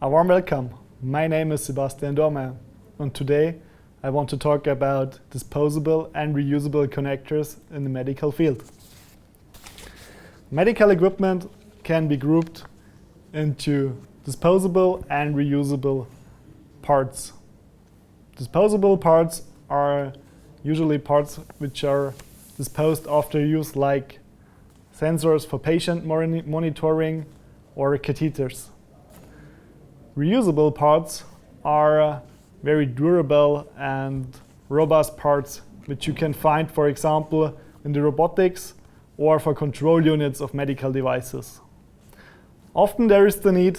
A warm welcome. My name is Sebastian Dormer, and today I want to talk about disposable and reusable connectors in the medical field. Medical equipment can be grouped into disposable and reusable parts. Disposable parts are usually parts which are disposed after use, like sensors for patient monitoring or catheters. Reusable parts are very durable and robust parts which you can find, for example, in the robotics or for control units of medical devices. Often there is the need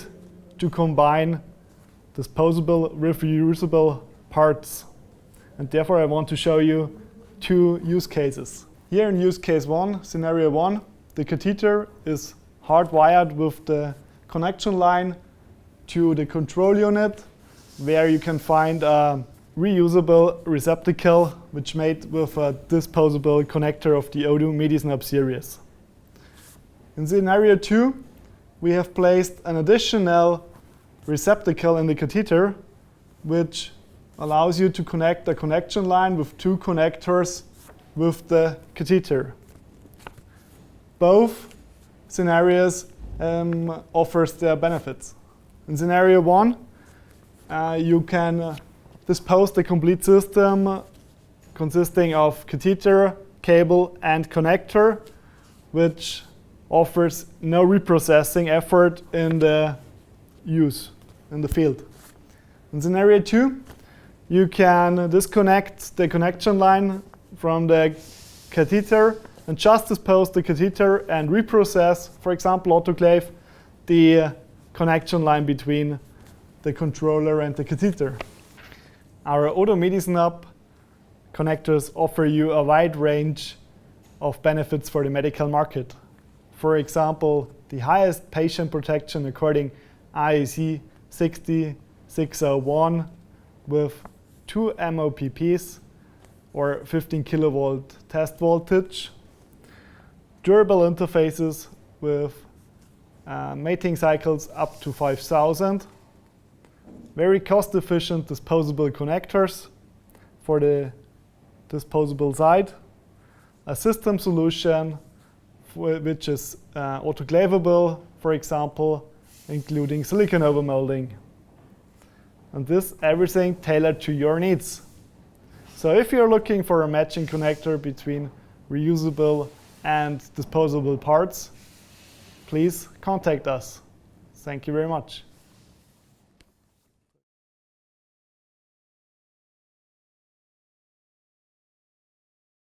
to combine disposable with reusable parts, and therefore I want to show you two use cases. Here in use case 1, scenario 1, the catheter is hardwired with the connection line to the control unit, where you can find a reusable receptacle which made with a disposable connector of the ODU Experts series. In scenario 2, we have placed an additional receptacle in the catheter which allows you to connect a connection line with two connectors with the catheter. Both scenarios offers their benefits. In scenario 1, you can dispose the complete system consisting of catheter, cable and connector, which offers no reprocessing effort in the use in the field. In scenario 2, you can disconnect the connection line from the catheter and just dispose the catheter and reprocess, for example, autoclave the connection line between the controller and the catheter. Our ODU Experts connectors offer you a wide range of benefits for the medical market. For example, the highest patient protection according IEC 60601 with 2 MOPPs or 15 kilovolt test voltage, durable interfaces with mating cycles up to 5,000, very cost-efficient disposable connectors for the disposable side, a system solution which is autoclavable, for example, including silicone overmolding. And this everything tailored to your needs. So if you're looking for a matching connector between reusable and disposable parts, please contact us. Thank you very much.